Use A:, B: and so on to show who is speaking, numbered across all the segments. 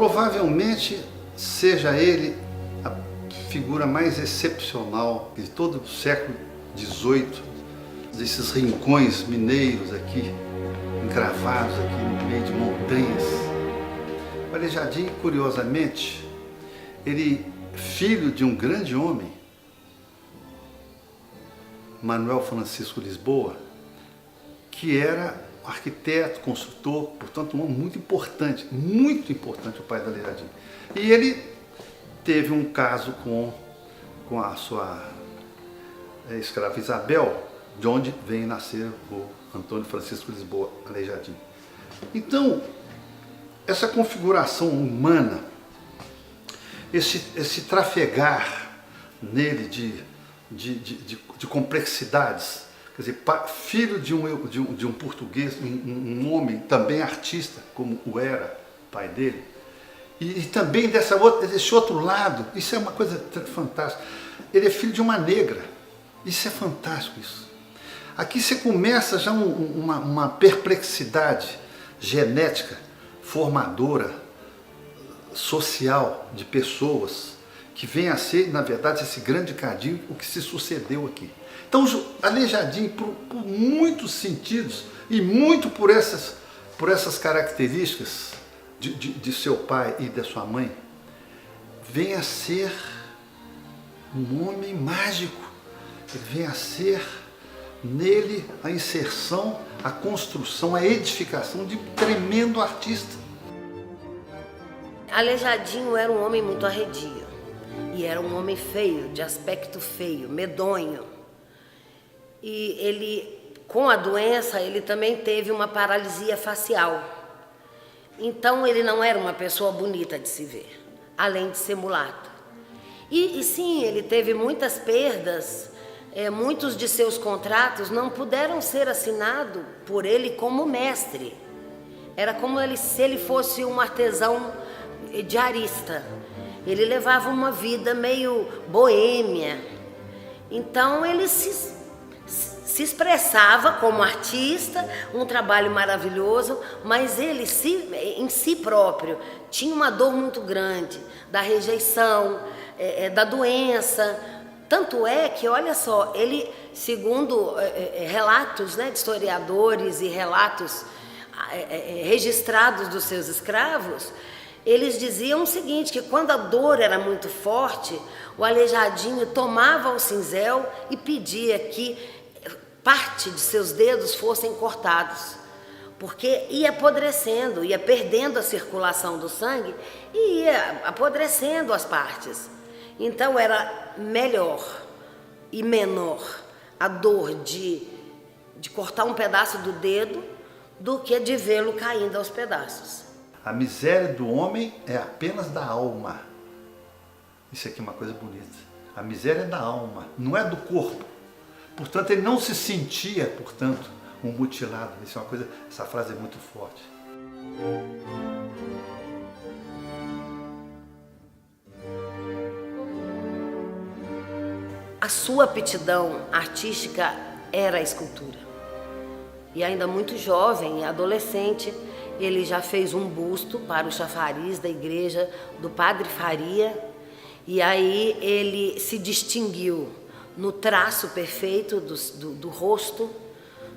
A: provavelmente seja ele a figura mais excepcional de todo o século XVIII, desses rincões mineiros aqui, encravados aqui no meio de montanhas. O Aleijadinho, curiosamente, ele, filho de um grande homem, Manuel Francisco Lisboa, que era arquiteto, construtor, portanto um homem muito importante o pai do Aleijadinho. E ele teve um caso com a sua escrava Isabel, de onde vem nascer o Antônio Francisco Lisboa Aleijadinho. Então, essa configuração humana, esse trafegar nele de complexidades, quer dizer, filho de um português, um homem também artista, como o era pai dele, e também desse outro lado, isso é uma coisa fantástica, ele é filho de uma negra, isso é fantástico isso. Aqui você começa já uma perplexidade genética, formadora, social de pessoas, que vem a ser, na verdade, esse grande cadinho, o que se sucedeu aqui. Então, Aleijadinho, por muitos sentidos, e muito por essas características de seu pai e da sua mãe, vem a ser um homem mágico. Ele vem a ser, nele, a inserção, a construção, a edificação de um tremendo artista.
B: Aleijadinho era um homem muito arredio. E era um homem feio, de aspecto feio, medonho. E ele, com a doença, ele também teve uma paralisia facial. Então ele não era uma pessoa bonita de se ver, além de ser mulato. E sim, ele teve muitas perdas, muitos de seus contratos não puderam ser assinados por ele como mestre. Era como se ele fosse um artesão diarista. Ele levava uma vida meio boêmia. Então ele se expressava como artista, um trabalho maravilhoso, mas ele em si próprio tinha uma dor muito grande da rejeição, da doença. Tanto é que, olha só, ele, segundo relatos, de historiadores e relatos registrados dos seus escravos, eles diziam o seguinte, que quando a dor era muito forte, o Aleijadinho tomava o cinzel e pedia que parte de seus dedos fossem cortados, porque ia apodrecendo, ia perdendo a circulação do sangue e ia apodrecendo as partes. Então era melhor e menor a dor de cortar um pedaço do dedo do que de vê-lo caindo aos pedaços.
A: A miséria do homem é apenas da alma. Isso aqui é uma coisa bonita. A miséria é da alma, não é do corpo. Portanto, ele não se sentia, portanto, um mutilado. Isso é uma coisa, essa frase é muito forte.
B: A sua aptidão artística era a escultura. E ainda muito jovem, adolescente, ele já fez um busto para o chafariz da igreja do Padre Faria, e aí ele se distinguiu no traço perfeito do rosto,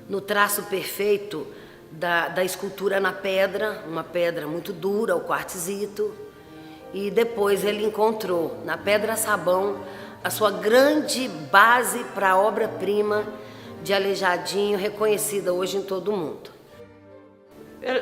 B: no traço perfeito da escultura na pedra, uma pedra muito dura, o quartzito, e depois ele encontrou na pedra-sabão a sua grande base para a obra-prima de Aleijadinho, reconhecida hoje em todo o mundo.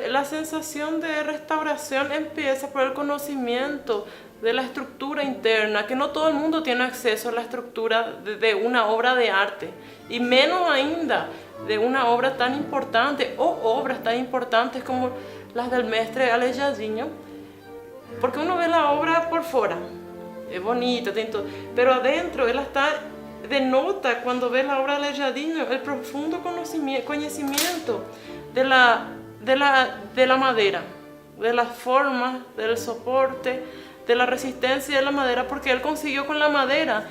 C: La sensación de restauración empieza por el conocimiento de la estructura interna, que no todo el mundo tiene acceso a la estructura de una obra de arte, y menos ainda de una obra tan importante o obras tan importantes como las del mestre Aleijadinho, porque uno ve la obra por fuera, es bonita, pero adentro él está denota cuando ve la obra de Aleijadinho el profundo conocimiento de la madera, de las formas, del soporte, de la resistencia de la madera, porque él consiguió con la madera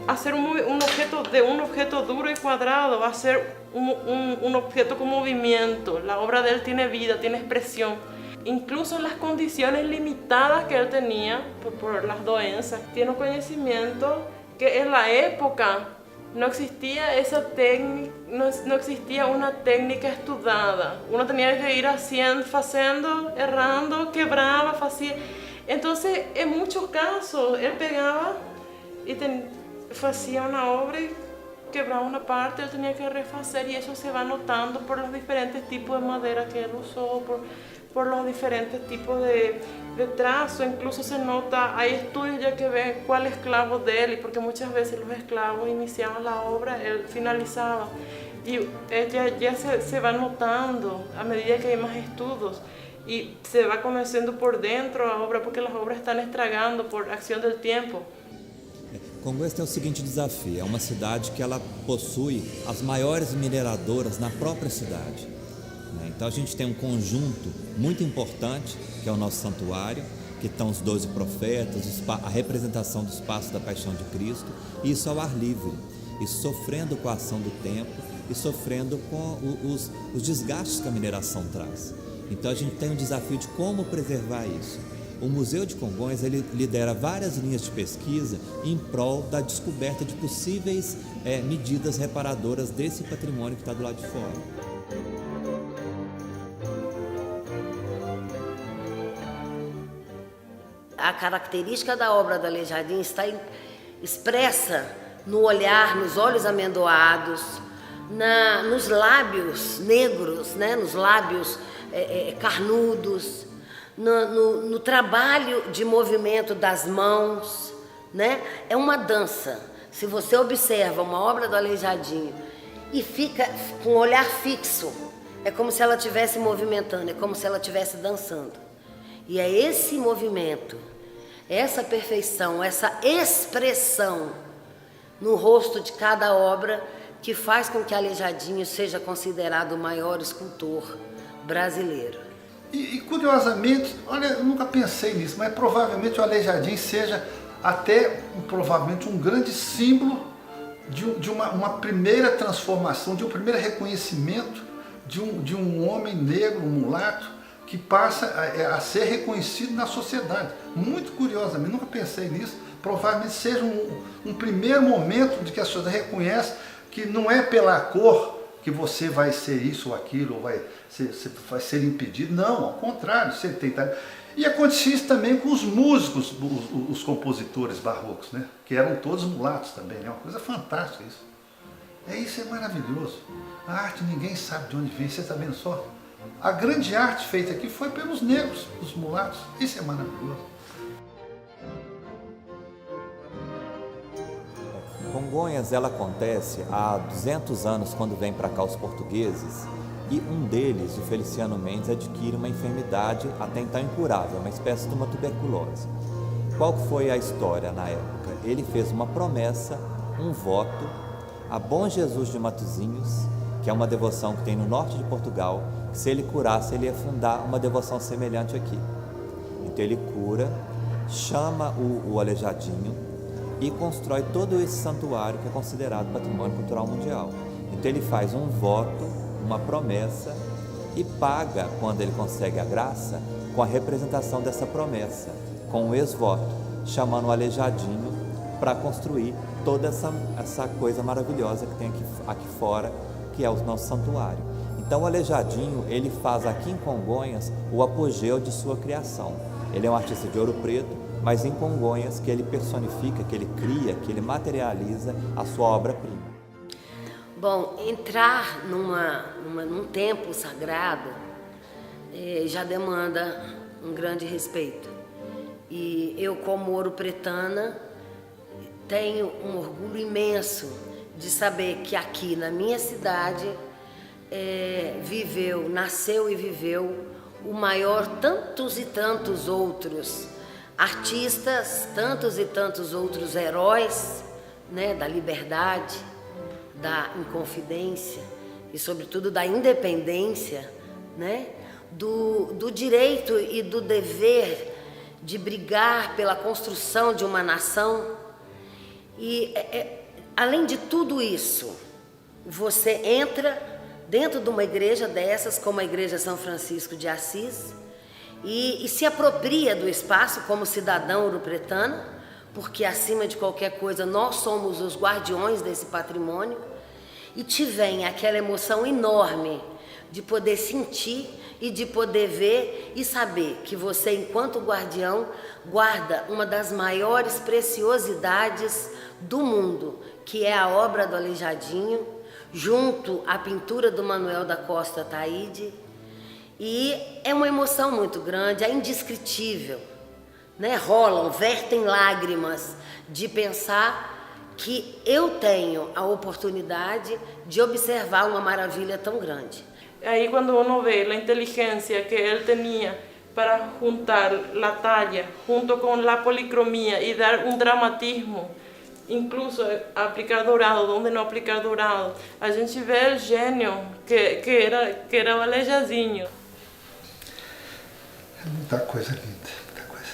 C: hacer un objeto duro y cuadrado, hacer un objeto con movimiento. La obra de él tiene vida, tiene expresión. incluso las condiciones limitadas que él tenía por las doenças, tiene conocimiento que en la época no existía esa técnica, no existía una técnica estudada. Uno tenía que ir haciendo, errando, quebraba, hacía. Entonces, en muchos casos, él pegaba y hacía una obra y quebraba una parte, él tenía que rehacer, y eso se va notando por los diferentes tipos de madera que él usó, por los diferentes tipos de trazo. Incluso se nota, hay estudios ya que ven cuál esclavo de él, y porque muchas veces los esclavos iniciaban la obra, él finalizaba, y ya se va notando a medida que hay más estudios, y se va conhecendo por dentro a obra, porque as obras estão estragando por ação do tempo.
D: Congonhas tem o seguinte desafio: é uma cidade que ela possui as maiores mineradoras na própria cidade. Então a gente tem um conjunto muito importante, que é o nosso santuário, que estão os 12 profetas, a representação do espaço da paixão de Cristo, e isso ao ar livre, e sofrendo com a ação do tempo, e sofrendo com os desgastes que a mineração traz. Então a gente tem um desafio de como preservar isso. O Museu de Congonhas ele lidera várias linhas de pesquisa em prol da descoberta de possíveis medidas reparadoras desse patrimônio que está do lado de fora.
B: A característica da obra do Aleijadinho está expressa no olhar, nos olhos amendoados, nos lábios negros, né? Nos lábios carnudos, no trabalho de movimento das mãos, né? É uma dança. Se você observa uma obra do Aleijadinho e fica com o olhar fixo, é como se ela estivesse movimentando, é como se ela estivesse dançando. E é esse movimento, essa perfeição, essa expressão no rosto de cada obra que faz com que Aleijadinho seja considerado o maior escultor brasileiro.
A: E curiosamente, olha, eu nunca pensei nisso, mas provavelmente o Aleijadinho seja até provavelmente um grande símbolo de uma primeira transformação, de um primeiro reconhecimento de um homem negro, um mulato, que passa a ser reconhecido na sociedade. Muito curiosamente, nunca pensei nisso, provavelmente seja um primeiro momento de que a sociedade reconhece que não é pela cor que você vai ser isso ou aquilo, ou vai ser impedido. Não, ao contrário, você tem talento. E acontecia isso também com os músicos, os compositores barrocos, né? Que eram todos mulatos também, né? Uma coisa fantástica isso. Isso é maravilhoso. A arte ninguém sabe de onde vem, você está vendo só? A grande arte feita aqui foi pelos negros, os mulatos. Isso é maravilhoso.
D: Congonhas ela acontece há 200 anos quando vem para cá os portugueses, e um deles, o Feliciano Mendes, adquire uma enfermidade até então incurável, uma espécie de uma tuberculose. Qual foi a história na época? Ele fez uma promessa, um voto a Bom Jesus de Matosinhos, que é uma devoção que tem no norte de Portugal, que se ele curasse, ele ia fundar uma devoção semelhante aqui. Então ele cura, chama o Aleijadinho e constrói todo esse santuário que é considerado patrimônio cultural mundial. Então ele faz um voto, uma promessa, e paga, quando ele consegue a graça, com a representação dessa promessa, com o ex-voto, chamando o Aleijadinho para construir toda essa coisa maravilhosa que tem aqui fora, que é o nosso santuário. Então o Aleijadinho, ele faz aqui em Congonhas o apogeu de sua criação. Ele é um artista de Ouro Preto, mas em Congonhas que ele personifica, que ele cria, que ele materializa a sua obra-prima.
B: Bom, entrar num templo sagrado já demanda um grande respeito. E eu, como ouropretana, tenho um orgulho imenso de saber que aqui na minha cidade nasceu e viveu o maior, tantos e tantos outros artistas, tantos e tantos outros heróis, né, da liberdade, da inconfidência e sobretudo da independência, né, do direito e do dever de brigar pela construção de uma nação. E além de tudo isso, você entra dentro de uma igreja dessas, como a Igreja São Francisco de Assis, e se apropria do espaço como cidadão ouro-pretano, porque acima de qualquer coisa nós somos os guardiões desse patrimônio, e te vem aquela emoção enorme de poder sentir e de poder ver e saber que você, enquanto guardião, guarda uma das maiores preciosidades do mundo, que é a obra do Aleijadinho, junto à pintura do Manuel da Costa Taide. E é uma emoção muito grande, é indescritível, né? Rolam, vertem lágrimas de pensar que eu tenho a oportunidade de observar uma maravilha tão grande.
C: Aí quando uno ve a inteligência que ele tinha para juntar a talha junto com a policromia e dar um dramatismo, incluso aplicar dourado onde não aplicar dourado, a gente vê o gênio que era o Aleijadinho.
A: É muita coisa linda, muita coisa.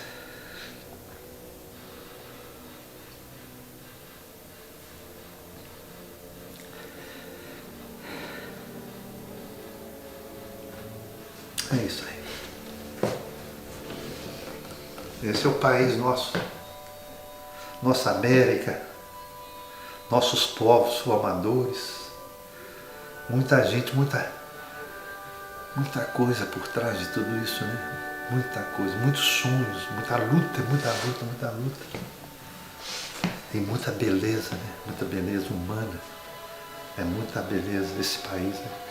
A: É isso aí. Esse é o país nosso, nossa América, nossos povos formadores, muita gente, muita coisa por trás de tudo isso, né? Muita coisa, muitos sonhos, muita luta. Tem muita beleza, né? Muita beleza humana. É muita beleza desse país, né?